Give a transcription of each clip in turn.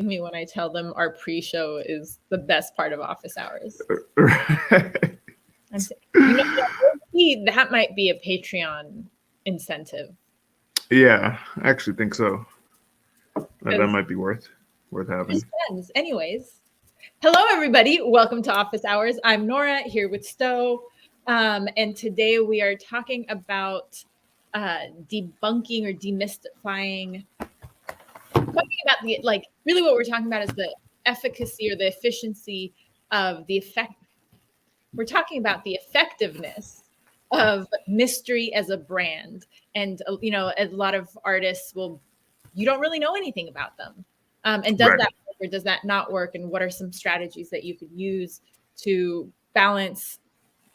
me when I tell them our pre-show is the best part of office hours. That might be a Patreon incentive. Yeah, I actually think so. That might be worth having. Anyways, hello everybody. Welcome to Office Hours. I'm Nora here with Sto, and today we are talking about debunking or demystifying. Really what we're talking about is the efficacy or the efficiency of the effect. We're talking about the effectiveness of mystery as a brand. And, a lot of artists you don't really know anything about them. And does that work or does that not work? And what are some strategies that you could use to balance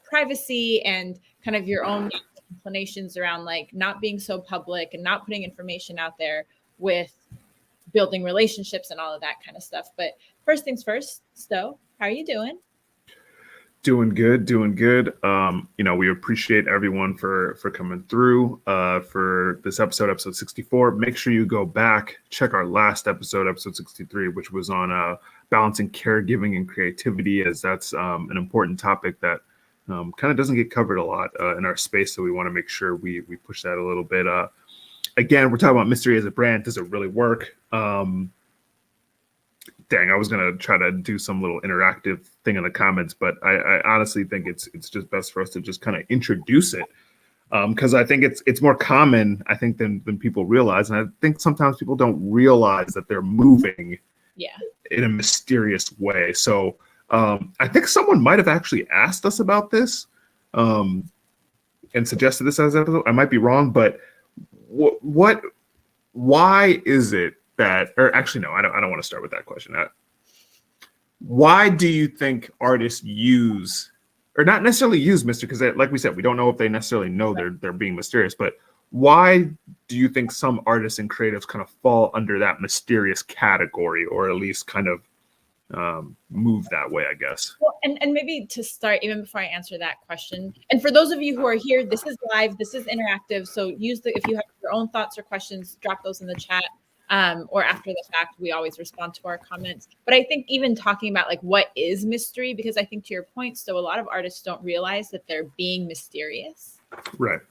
privacy and kind of your own inclinations around not being so public and not putting information out there with building relationships and all of that kind of stuff. But first things first, Sto, how are you doing? Doing good. We appreciate everyone for coming through for this episode 64. Make sure you go back, check our last episode 63, which was on balancing caregiving and creativity, as that's an important topic that kind of doesn't get covered a lot in our space. So we want to make sure we push that a little bit. Again, we're talking about mystery as a brand. Does it really work? I was going to try to do some little interactive thing in the comments, but I honestly think it's just best for us to just kind of introduce it because I think it's more common, I think, than people realize. And I think sometimes people don't realize that they're moving in a mysterious way. So I think someone might have actually asked us about this and suggested this as an episode. I might be wrong, but why is it that, or actually, no, I don't want to start with that question. Why do you think artists use, or not necessarily use mystery? Because like we said, we don't know if they necessarily know they're being mysterious, but why do you think some artists and creatives kind of fall under that mysterious category, or at least kind of move that way, I guess? Well, and maybe to start, even before I answer that question, and for those of you who are here, this is live, this is interactive, so if you have your own thoughts or questions, drop those in the chat. Or after the fact, we always respond to our comments. But I think even talking about what is mystery, because I think to your point, so a lot of artists don't realize that they're being mysterious. Right.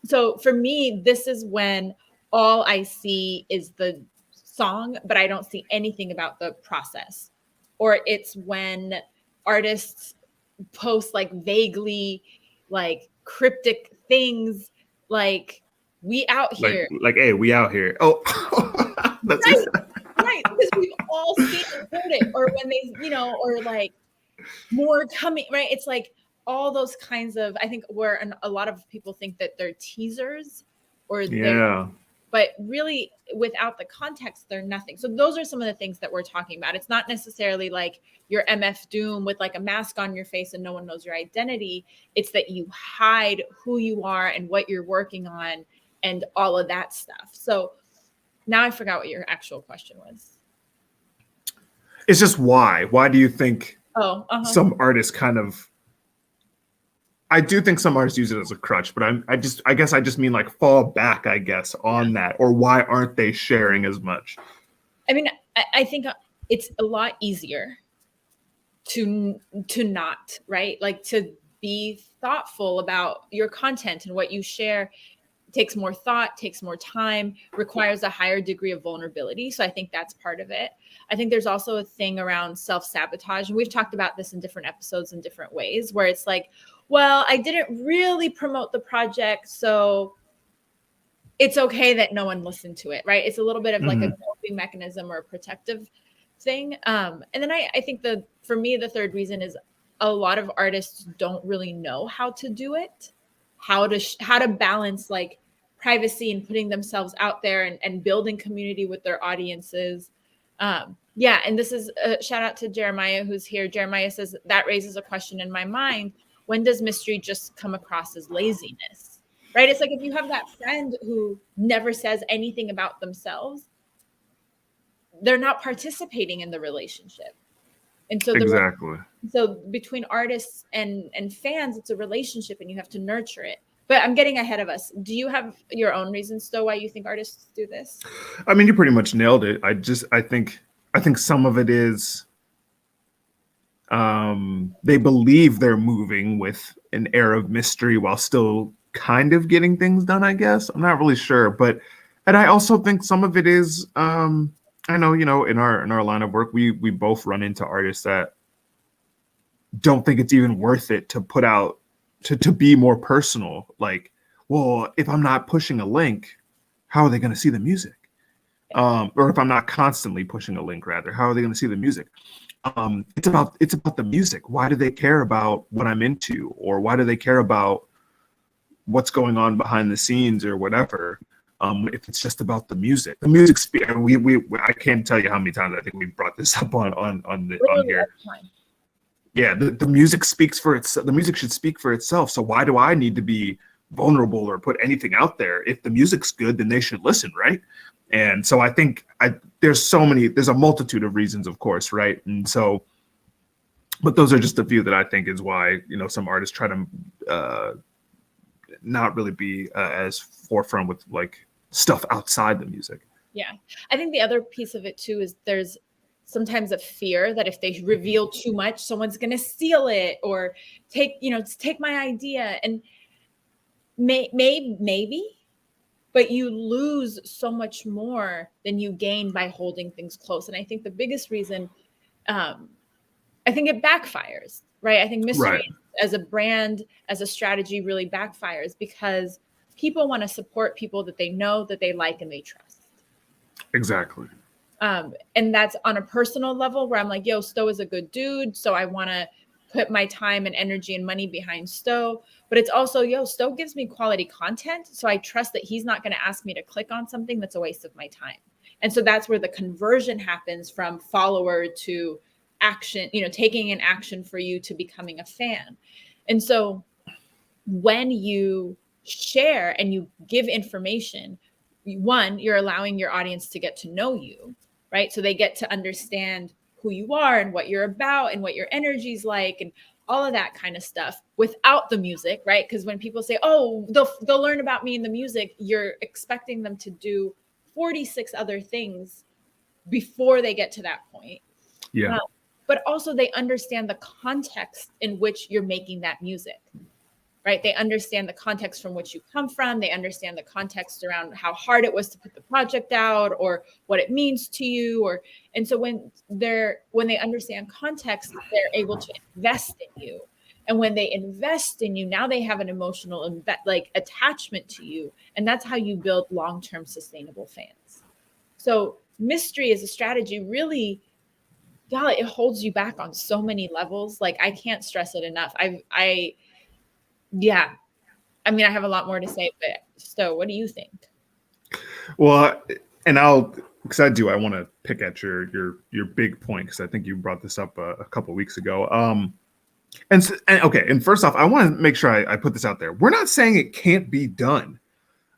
So for me, this is when all I see is the song, but I don't see anything about the process. Or it's when artists post vaguely cryptic things we out here. Hey, we out here. Oh, that's right. Because we've all seen and heard it. Or when they, or more coming, right? It's all those kinds of, I think where a lot of people think that they're teasers but really without the context, they're nothing. So those are some of the things that we're talking about. It's not necessarily your MF Doom with a mask on your face and no one knows your identity. It's that you hide who you are and what you're working on and all of that stuff. So now I forgot what your actual question was. It's just why? Why do you think some artists kind of... I do think some artists use it as a crutch, but I guess I just mean fall back, I guess, on that. Or why aren't they sharing as much? I mean, I think it's a lot easier to not, right? To be thoughtful about your content and what you share. Takes more thought, takes more time, requires a higher degree of vulnerability. So I think that's part of it. I think there's also a thing around self-sabotage. And we've talked about this in different episodes in different ways, where it's well, I didn't really promote the project, so it's okay that no one listened to it, right? It's a little bit of a coping mechanism or a protective thing. And then I think for me, the third reason is a lot of artists don't really know how to do it, how to balance privacy and putting themselves out there and building community with their audiences. And this is a shout out to Jeremiah who's here. Jeremiah says that raises a question in my mind. When does mystery just come across as laziness, right? It's if you have that friend who never says anything about themselves, they're not participating in the relationship. And so so between artists and fans, it's a relationship and you have to nurture it. But I'm getting ahead of us. Do you have your own reasons, though, why you think artists do this? I mean, you pretty much nailed it. I think I think some of it is they believe they're moving with an air of mystery while still kind of getting things done, I guess. I'm not really sure. And I also think some of it is, I know, in our line of work, we both run into artists that don't think it's even worth it to put out, to be more personal. Like, well, if I'm not pushing a link, how are they going to see the music? Or if I'm not constantly pushing a link, rather, how are they going to see the music? It's about the music. Why do they care about what I'm into, or why do they care about what's going on behind the scenes or whatever? If it's just about the music, I can't tell you how many times I think we brought this up on here. Yeah, the music speaks for itself. The music should speak for itself. So why do I need to be vulnerable or put anything out there? If the music's good, then they should listen, right? And so I think there's a multitude of reasons, of course, right? And so, but those are just a few that I think is why, some artists try to not really be as forefront with like stuff outside the music. Yeah. I think the other piece of it too is there's sometimes a fear that if they reveal too much, someone's going to steal it or take my idea. And maybe, but you lose so much more than you gain by holding things close. And I think the biggest reason, I think it backfires, right? I think mystery as a brand, as a strategy really backfires because people want to support people that they know, that they like, and they trust. Exactly. And that's on a personal level where I'm like, yo, Sto is a good dude. So I want to put my time and energy and money behind Sto. But it's also, Sto gives me quality content. So I trust that he's not going to ask me to click on something that's a waste of my time. And so that's where the conversion happens from follower to action, taking an action for you to becoming a fan. And so when you share and you give information, one, you're allowing your audience to get to know you, right? So they get to understand who you are and what you're about and what your energy's like and all of that kind of stuff without the music, right? Because when people say, oh, they'll learn about me in the music, you're expecting them to do 46 other things before they get to that point. Yeah. But also they understand the context in which you're making that music, right? They understand the context from which you come from. They understand the context around how hard it was to put the project out or what it means to you. And so when they understand context, they're able to invest in you. And when they invest in you, now they have an emotional attachment to you. And that's how you build long-term sustainable fans. So mystery as a strategy really, it holds you back on so many levels. Like I can't stress it enough. Yeah. I mean, I have a lot more to say, but Sto, what do you think? Well, and I want to pick at your big point, because I think you brought this up a couple of weeks ago. And first off, I want to make sure I put this out there. We're not saying it can't be done.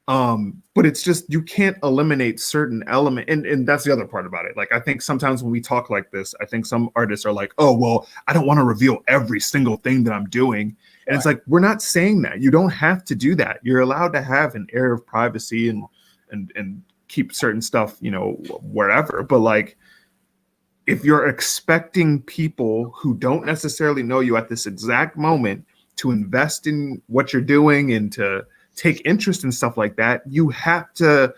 But it's just, you can't eliminate certain element. And that's the other part about it. Like, I think sometimes when we talk like this, I think some artists are like, oh, well, I don't want to reveal every single thing that I'm doing. And it's like, we're not saying that. You don't have to do that. You're allowed to have an air of privacy and keep certain stuff, wherever. But like, if you're expecting people who don't necessarily know you at this exact moment to invest in what you're doing and to take interest in stuff like that, you have to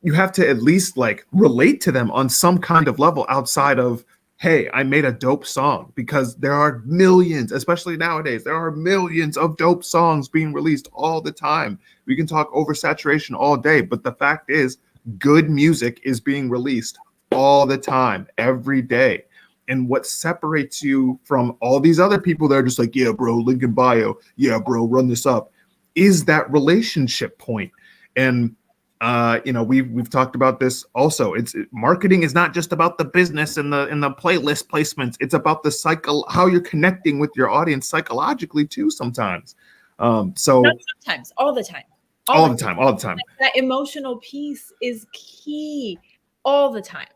at least like relate to them on some kind of level outside of, hey, I made a dope song, because there are millions, especially nowadays, there are millions of dope songs being released all the time. We can talk oversaturation all day, but the fact is, good music is being released all the time, every day. And what separates you from all these other people that are just like, yeah, bro, link in bio, yeah, bro, run this up, is that relationship point. And we've talked about this also. Marketing is not just about the business and the playlist placements. It's about the how you're connecting with your audience psychologically too sometimes. Not sometimes, all the time. All the time. That emotional piece is key all the time.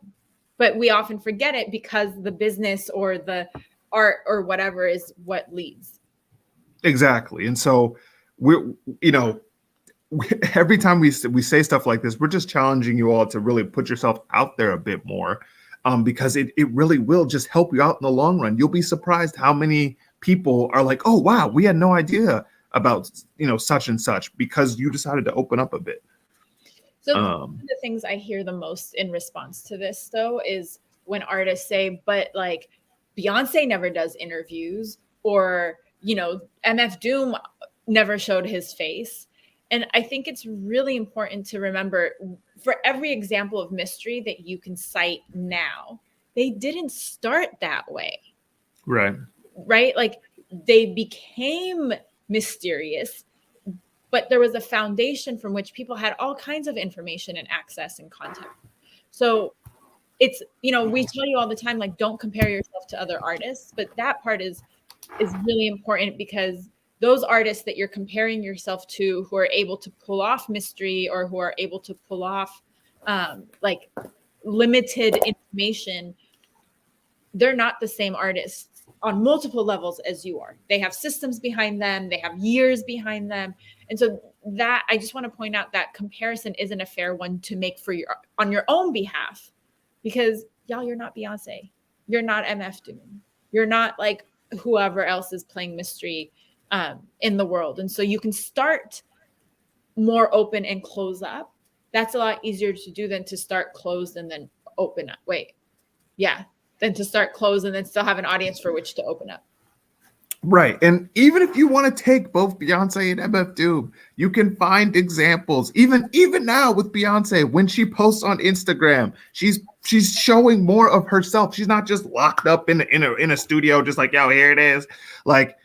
But we often forget it because the business or the art or whatever is what leads. Exactly. And so every time we say stuff like this, we're just challenging you all to really put yourself out there a bit more. because it really will just help you out in the long run. You'll be surprised how many people are like, oh, wow, we had no idea about, such and such, because you decided to open up a bit. So one of the things I hear the most in response to this, though, is when artists say, but like Beyonce never does interviews, or, MF Doom never showed his face. And I think it's really important to remember, for every example of mystery that you can cite now, they didn't start that way. Right. Right? Like, they became mysterious, but there was a foundation from which people had all kinds of information and access and content. So it's, we tell you all the time, like, don't compare yourself to other artists, but that part is really important, because those artists that you're comparing yourself to, who are able to pull off mystery, or who are able to pull off like limited information, they're not the same artists on multiple levels as you are. They have systems behind them, they have years behind them. And so that, I just want to point out that comparison isn't a fair one to make on your own behalf, because y'all, you're not Beyonce, you're not MF Doom, you're not like whoever else is playing mystery in the world. And so you can start more open and close up. That's a lot easier to do than to start closed and then open up. Than to start closed and then still have an audience for which to open up. Right. And even if you want to take both Beyonce and MF Doom, you can find examples. Even now with Beyonce, when she posts on Instagram, she's showing more of herself. She's not just locked up in a studio, just like, yo, here it is. Like,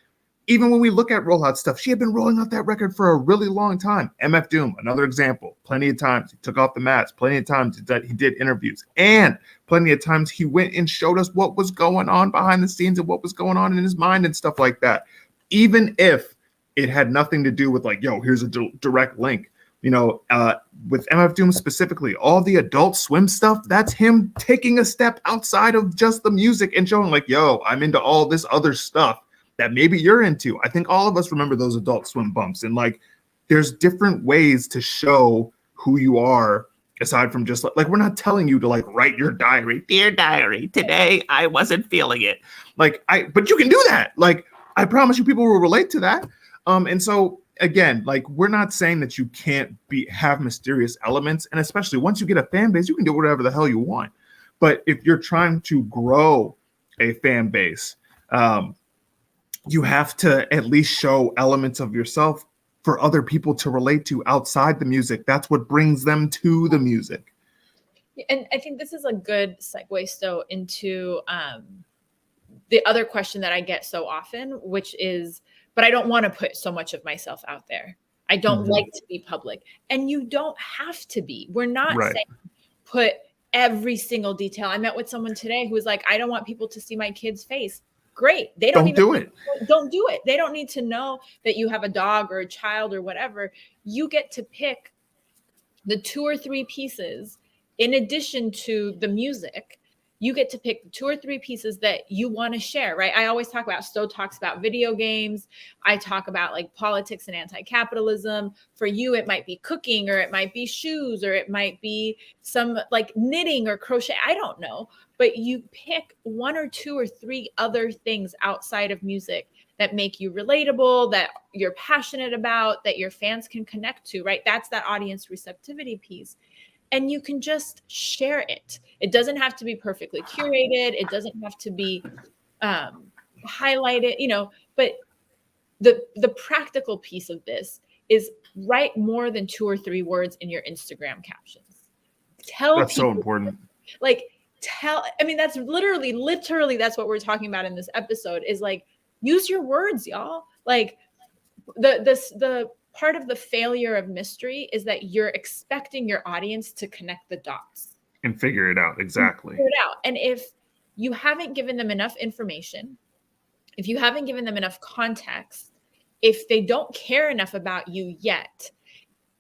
even when we look at rollout stuff, she had been rolling out that record for a really long time. MF Doom, another example. Plenty of times he took off the mats. Plenty of times he did interviews. And plenty of times he went and showed us what was going on behind the scenes and what was going on in his mind and stuff like that. Even if it had nothing to do with like, yo, here's a direct link. With MF Doom specifically, all the Adult Swim stuff, that's him taking a step outside of just the music and showing like, yo, I'm into all this other stuff that maybe you're into. I think all of us remember those Adult Swim bumps, and like there's different ways to show who you are aside from just like we're not telling you to like write your diary, dear diary, today I wasn't feeling it. But you can do that. Like, I promise you people will relate to that. And so again, like, we're not saying that you can't have mysterious elements, and especially once you get a fan base, you can do whatever the hell you want. But if you're trying to grow a fan base, you have to at least show elements of yourself for other people to relate to outside the music. That's what brings them to the music. And I think this is a good segue, Sto, into the other question that I get so often, which is, but I don't want to put so much of myself out there. I don't like to be public. And you don't have to be. We're not saying put every single detail. I met with someone today who was like, I don't want people to see my kid's face. Great. They don't do it. Don't do it. They don't need to know that you have a dog or a child or whatever. You get to pick the 2 or 3 pieces in addition to the music. You get to pick 2 or 3 pieces that you want to share, right? I always talk about, Sto talks about video games. I talk about like politics and anti-capitalism. For you, it might be cooking, or it might be shoes, or it might be some like knitting or crochet. I don't know. But you pick 1 or 2 or 3 other things outside of music that make you relatable, that you're passionate about, that your fans can connect to, right? That's that audience receptivity piece. And you can just share it. It doesn't have to be perfectly curated. It doesn't have to be highlighted, but the practical piece of this is write more than 2 or 3 words in your Instagram captions. That's so important. That's literally that's what we're talking about in this episode, is like, use your words, y'all. Like, the part of the failure of mystery is that you're expecting your audience to connect the dots and figure it out. Exactly. And if you haven't given them enough information, if you haven't given them enough context, if they don't care enough about you yet,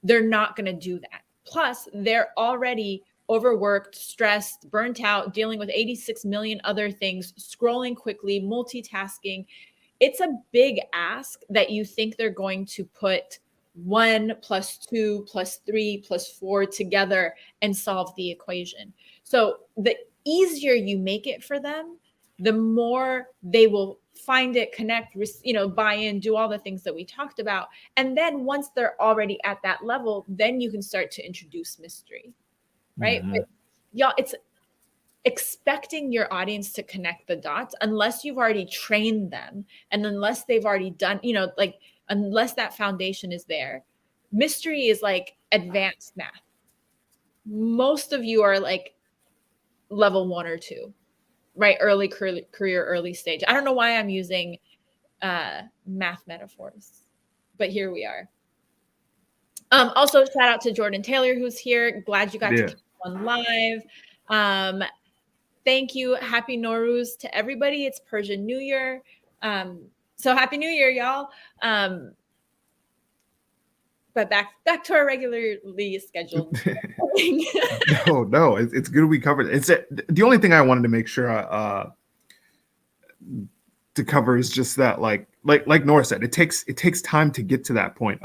they're not going to do that. Plus, they're already overworked, stressed, burnt out, dealing with 86 million other things, scrolling quickly, multitasking. It's a big ask that you think they're going to put 1 + 2 + 3 + 4 together and solve the equation. So easier you make it for them, the more they will find it, connect, buy in, do all the things that we talked about. And then once they're already at that level, then you can start to introduce mystery, right? Mm-hmm. But y'all, it's expecting your audience to connect the dots unless you've already trained them and unless they've already done, like unless that foundation is there. Mystery is like advanced math. Most of you are like level 1 or 2, right? Early career, early stage. I don't know why I'm using math metaphors, but here we are. Also, shout out to Jordan Taylor, who's here. Glad you got to come on live. Thank you. Happy Nowruz to everybody. It's Persian New Year. So happy New Year, y'all. But back to our regularly scheduled. No, it's good we covered it. It's the only thing I wanted to make sure to cover is just that, like Nora said, it takes time to get to that point.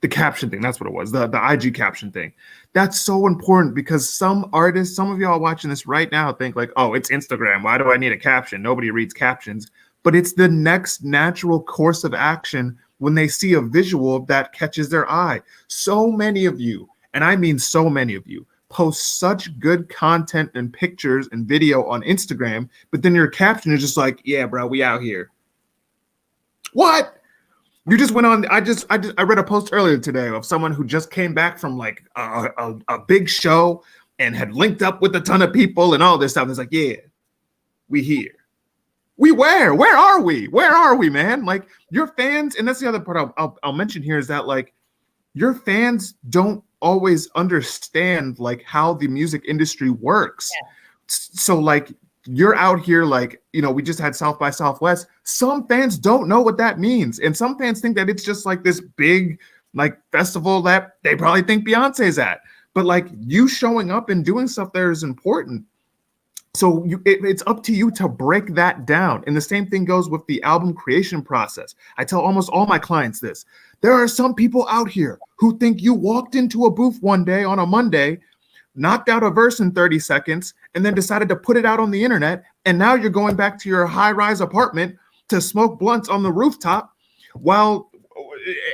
The caption thing, that's what it was. The IG caption thing. That's so important because some artists, some of y'all watching this right now think like, oh, it's Instagram. Why do I need a caption? Nobody reads captions. But it's the next natural course of action when they see a visual that catches their eye. So many of you, and I mean so many of you, post such good content and pictures and video on Instagram, but then your caption is just like, yeah, bro, we out here. What? You just went on. I read a post earlier today of someone who just came back from like a big show and had linked up with a ton of people and all this stuff. It's like, yeah, we here. We where? Where are we? Where are we, man? Like your fans, and that's the other part I'll mention here is that like your fans don't always understand like how the music industry works. Yeah. So like you're out here like, we just had South by Southwest. Some fans don't know what that means. And some fans think that it's just like this big like festival that they probably think Beyonce's at. But like you showing up and doing stuff there is important. So it's up to you to break that down. And the same thing goes with the album creation process. I tell almost all my clients this. There are some people out here who think you walked into a booth one day on a Monday, knocked out a verse in 30 seconds, and then decided to put it out on the internet. And now you're going back to your high-rise apartment to smoke blunts on the rooftop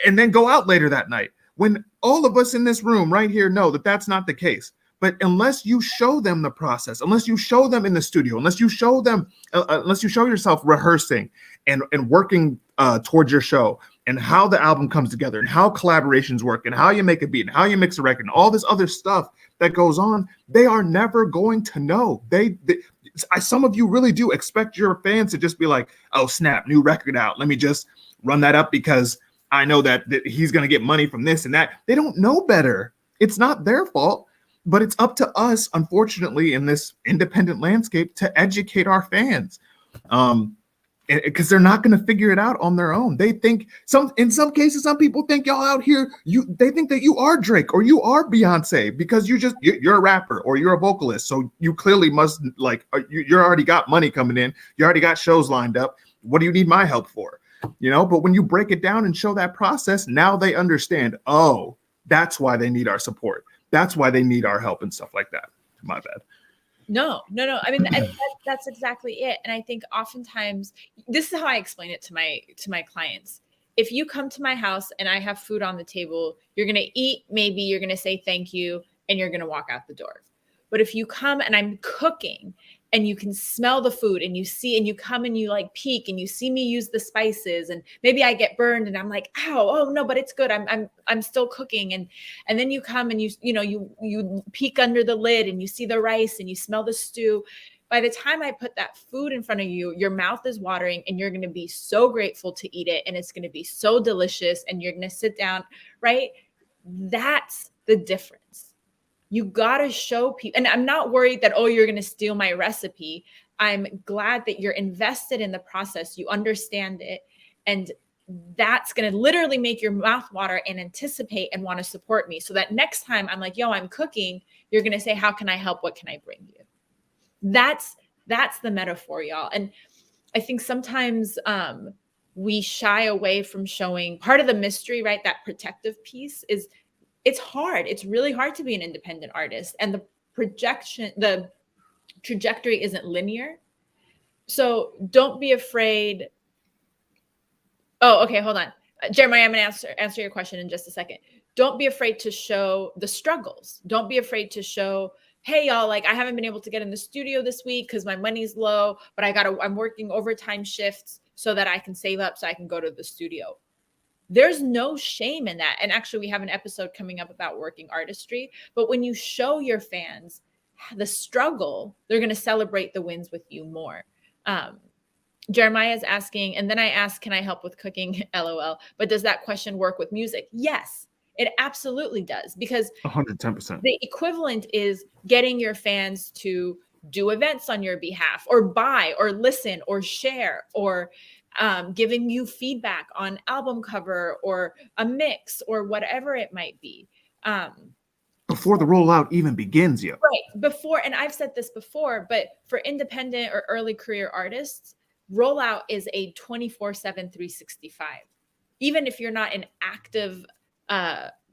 and then go out later that night. When all of us in this room right here know that that's not the case. But unless you show them the process, unless you show them in the studio, unless you show yourself rehearsing and working towards your show and how the album comes together and how collaborations work and how you make a beat and how you mix a record and all this other stuff that goes on, they are never going to know. Some of you really do expect your fans to just be like, oh, snap, new record out. Let me just run that up because I know that he's going to get money from this and that. They don't know better. It's not their fault. But it's up to us, unfortunately, in this independent landscape to educate our fans. Because they're not going to figure it out on their own. They think in some cases, some people think y'all out here, they think that you are Drake or you are Beyonce because you're a rapper or you're a vocalist. So you clearly must you already got money coming in. You already got shows lined up. What do you need my help for? But when you break it down and show that process, now they understand, oh, that's why they need our support. That's why they need our help and stuff like that. My bad. No. I mean, that's exactly it. And I think oftentimes this is how I explain it to my clients. If you come to my house and I have food on the table, you're going to eat, maybe you're going to say thank you, and you're going to walk out the door. But if you come and I'm cooking and you can smell the food and you see, and you come and you like peek and you see me use the spices and maybe I get burned and I'm like, ow, oh no, but it's good. I'm still cooking. And then you come and you peek under the lid and you see the rice and you smell the stew. By the time I put that food in front of you, your mouth is watering and you're going to be so grateful to eat it. And it's going to be so delicious and you're going to sit down, right? That's the difference. You got to show people, and I'm not worried that, oh, you're going to steal my recipe. I'm glad that you're invested in the process. You understand it. And that's going to literally make your mouth water and anticipate and want to support me. So that next time I'm like, yo, I'm cooking, you're going to say, how can I help? What can I bring you? That's the metaphor, y'all. And I think sometimes we shy away from showing part of the mystery, right? That protective piece is, it's hard. It's really hard to be an independent artist. And the trajectory isn't linear. So don't be afraid. Oh, okay, hold on. Jeremiah, I'm going to answer your question in just a second. Don't be afraid to show the struggles. Don't be afraid to show, hey, y'all, like I haven't been able to get in the studio this week because my money's low, but I'm working overtime shifts so that I can save up so I can go to the studio. There's no shame in that. And actually, we have an episode coming up about working artistry. But when you show your fans the struggle, they're going to celebrate the wins with you more. Jeremiah is asking, and then I asked, can I help with cooking? LOL. But does that question work with music? Yes, it absolutely does. Because 110%. The equivalent is getting your fans to do events on your behalf, or buy, or listen, or share, or giving you feedback on album cover or a mix or whatever it might be. Before the rollout even begins, yo. Right. Before, and I've said this before, but for independent or early career artists, rollout is a 24/7, 365. Even if you're not in active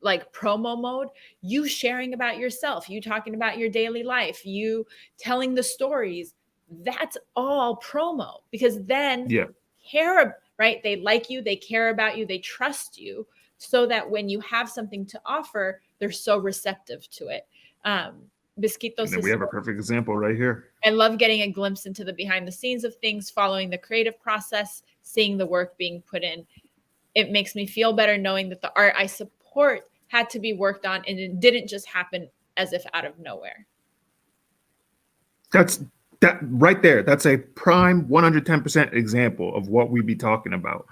like promo mode, you sharing about yourself, you talking about your daily life, you telling the stories, that's all promo, because then right? They like you, they care about you, they trust you, so that when you have something to offer, they're so receptive to it. Bisquitos, and we have a perfect example right here. I love getting a glimpse into the behind the scenes of things, following the creative process, seeing the work being put in. It makes me feel better knowing that the art I support had to be worked on and it didn't just happen as if out of nowhere. That right there. That's a prime 110% example of what we be talking about.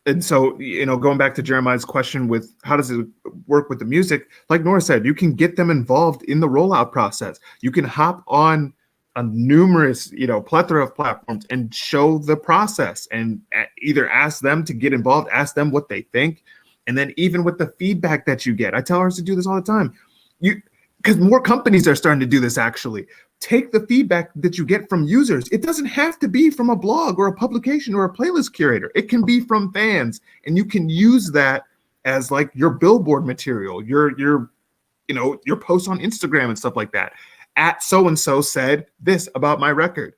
And so, you know, going back to Jeremiah's question with how does it work with the music, like Nora said, you can get them involved in the rollout process. You can hop on a numerous, you know, plethora of platforms and show the process and either ask them to get involved, ask them what they think. And then even with the feedback that you get, I tell artists to do this all the time. Because more companies are starting to do this, actually. Take the feedback that you get from users. It doesn't have to be from a blog or a publication or a playlist curator. It can be from fans, and you can use that as like your billboard material, your posts on Instagram and stuff like that. At so-and-so said this about my record.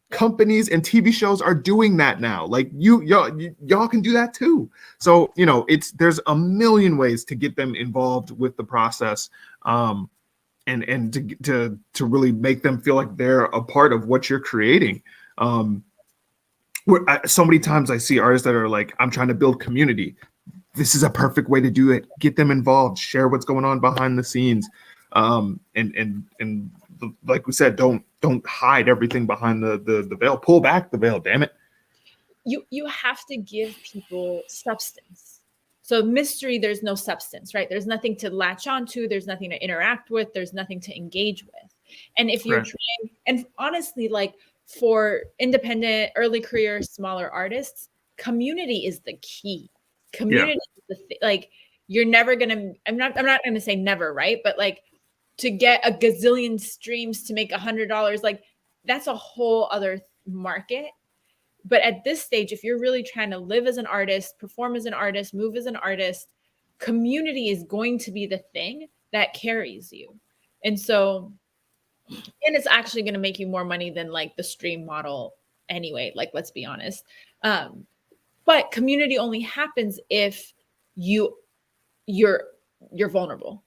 Companies and TV shows are doing that now. Like y'all can do that too. So, you know, there's a million ways to get them involved with the process. And to really make them feel like they're a part of what you're creating. So many times I see artists that are like, I'm trying to build community. This is a perfect way to do it. Get them involved, share what's going on behind the scenes. And like we said, don't hide everything behind the veil. Pull back the veil, damn it. You have to give people substance. So mystery, there's no substance, right? There's nothing to latch onto. There's nothing to interact with. There's nothing to engage with. And if you're trying, and honestly, like for independent, early career, smaller artists, community is the key. Community is the like you're never gonna. I'm not gonna say never, right? But like to get a gazillion streams to make $100, like that's a whole other market. But at this stage, if you're really trying to live as an artist, perform as an artist, move as an artist, community is going to be the thing that carries you. And so, and it's actually going to make you more money than like the stream model anyway, like, let's be honest. But community only happens if you're vulnerable.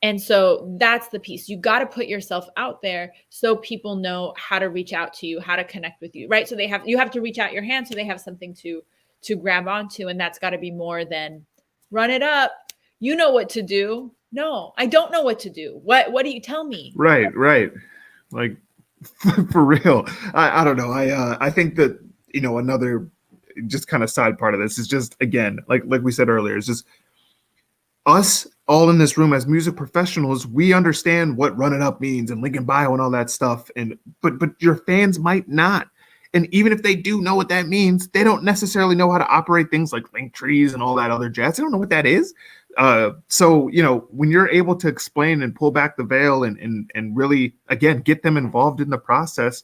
And so that's the piece. You got to put yourself out there so people know how to reach out to you, how to connect with you, right? So you have to reach out your hand so they have something to grab onto. And that's got to be more than run it up. You know what to do. No, I don't know what to do. What do you tell me? Right. Like for real. I don't know. I think that, you know, another just kind of side part of this is just, again, like we said earlier, it's just us all in this room as music professionals. We understand what run it up means and link in bio and all that stuff. But your fans might not. And even if they do know what that means, they don't necessarily know how to operate things like link trees and all that other jazz. They don't know what that is. So, you know, when you're able to explain and pull back the veil and really, again, get them involved in the process,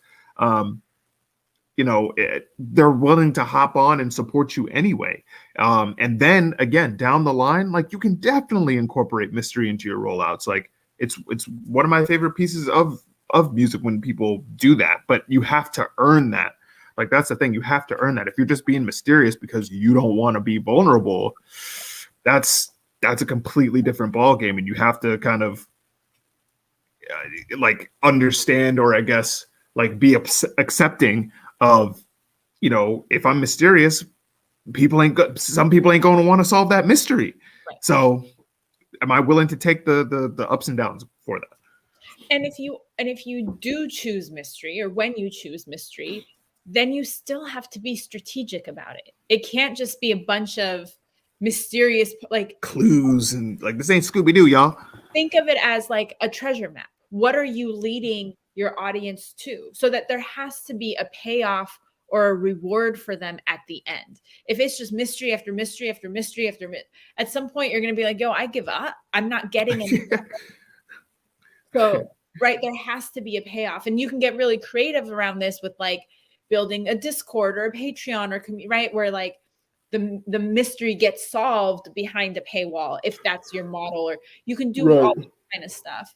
you know, they're willing to hop on and support you anyway. And then again, down the line, like you can definitely incorporate mystery into your rollouts. Like it's one of my favorite pieces of music when people do that. But you have to earn that. Like, that's the thing. You have to earn that. If you're just being mysterious because you don't want to be vulnerable, that's a completely different ball game, and you have to kind of like understand, or I guess like be accepting of, you know, if I'm mysterious, some people ain't going to want to solve that mystery. Right. So am I willing to take the ups and downs for that? And if you do choose mystery, or when you choose mystery, then you still have to be strategic about it. It can't just be a bunch of mysterious, like, clues and like, this ain't Scooby-Doo, y'all. Think of it as like a treasure map. What are you leading your audience to? So that there has to be a payoff or a reward for them at the end. If it's just mystery after mystery after mystery after at some point you're going to be like, yo, I give up. I'm not getting anything. So, right, there has to be a payoff. And you can get really creative around this with like building a Discord or a Patreon or right, where like the mystery gets solved behind a paywall, if that's your model, or you can do all that kind of stuff.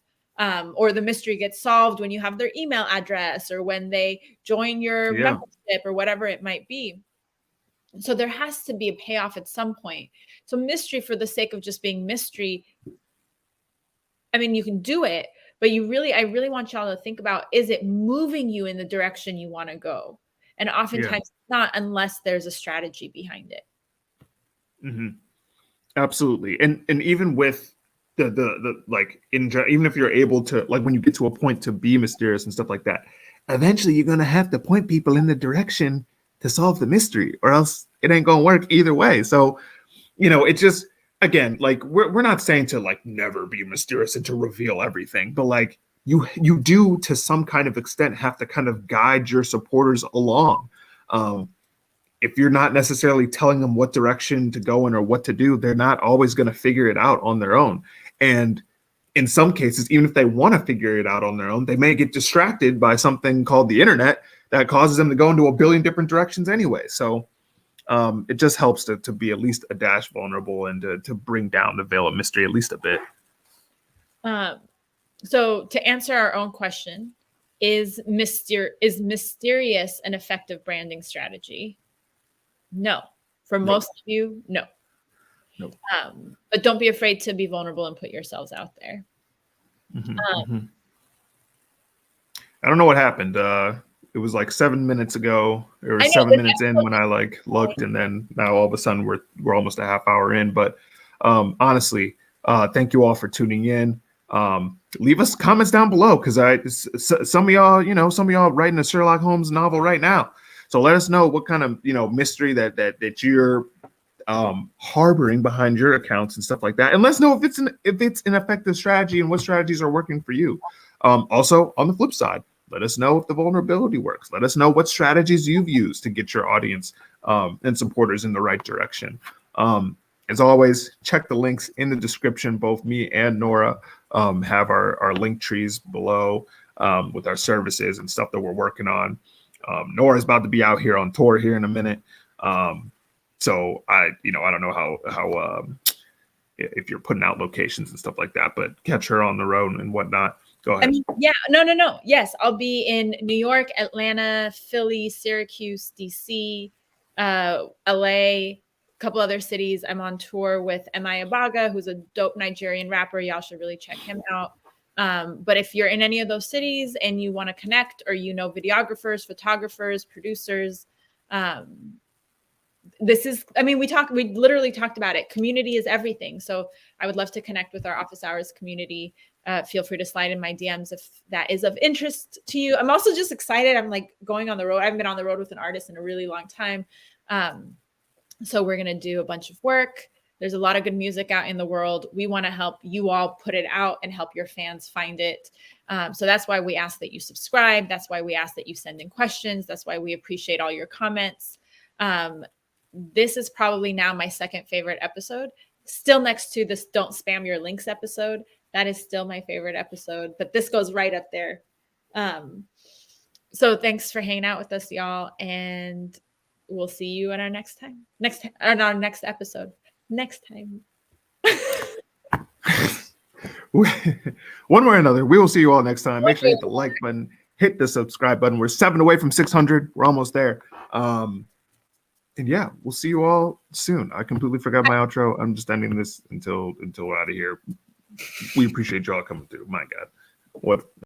Or the mystery gets solved when you have their email address, or when they join your membership, or whatever it might be. So there has to be a payoff at some point. So mystery for the sake of just being mystery, I mean, you can do it, but I really want y'all to think about, is it moving you in the direction you want to go? And oftentimes not, unless there's a strategy behind it. Mm-hmm. Absolutely. And even with the like, even if you're able to, like, when you get to a point to be mysterious and stuff like that, eventually you're going to have to point people in the direction to solve the mystery, or else it ain't going to work either way. So, you know, it just, again, like, we're not saying to like never be mysterious and to reveal everything, but like you do to some kind of extent have to kind of guide your supporters along. If you're not necessarily telling them what direction to go in or what to do, they're not always going to figure it out on their own. And in some cases, even if they want to figure it out on their own, they may get distracted by something called the internet that causes them to go into a billion different directions anyway. So it just helps to be at least a dash vulnerable, and to bring down the veil of mystery at least a bit. So to answer our own question, is mysterious an effective branding strategy? No. For most of you, no. Nope. But don't be afraid to be vulnerable and put yourselves out there. I don't know what happened. It was like 7 minutes ago, or 7 minutes in when I like looked, and then now all of a sudden we're almost a half hour in. But honestly, thank you all for tuning in. Leave us comments down below, because some of y'all writing a Sherlock Holmes novel right now. So let us know what kind of, you know, mystery that you're harboring behind your accounts and stuff like that, and let us know if it's an effective strategy and what strategies are working for you. Also, on the flip side, let us know if the vulnerability works. Let us know what strategies you've used to get your audience and supporters in the right direction. As always, check the links in the description. Both me and Nora have our link trees below with our services and stuff that we're working on. Nora's about to be out here on tour here in a minute. So I don't know how if you're putting out locations and stuff like that, but catch her on the road and whatnot. Go ahead. No. Yes, I'll be in New York, Atlanta, Philly, Syracuse, DC, LA, a couple other cities. I'm on tour with M.I. Abaga, who's a dope Nigerian rapper. Y'all should really check him out. But if you're in any of those cities and you want to connect, or you know videographers, photographers, producers, we literally talked about it. Community is everything. So I would love to connect with our office hours community. Feel free to slide in my DMs if that is of interest to you. I'm also just excited. I'm like going on the road. I haven't been on the road with an artist in a really long time. So we're going to do a bunch of work. There's a lot of good music out in the world. We want to help you all put it out and help your fans find it. So that's why we ask that you subscribe. That's why we ask that you send in questions. That's why we appreciate all your comments. This is probably now my second favorite episode, still next to this Don't Spam Your Links episode. That is still my favorite episode, but this goes right up there. So thanks for hanging out with us, y'all. And we'll see you on our next episode. Next time. one way or another, we will see you all next time. Make sure you hit the like button, hit the subscribe button. We're 7 away from 600. We're almost there. And yeah, we'll see you all soon. I completely forgot my outro. I'm just ending this until we're out of here. We appreciate y'all coming through. My God. What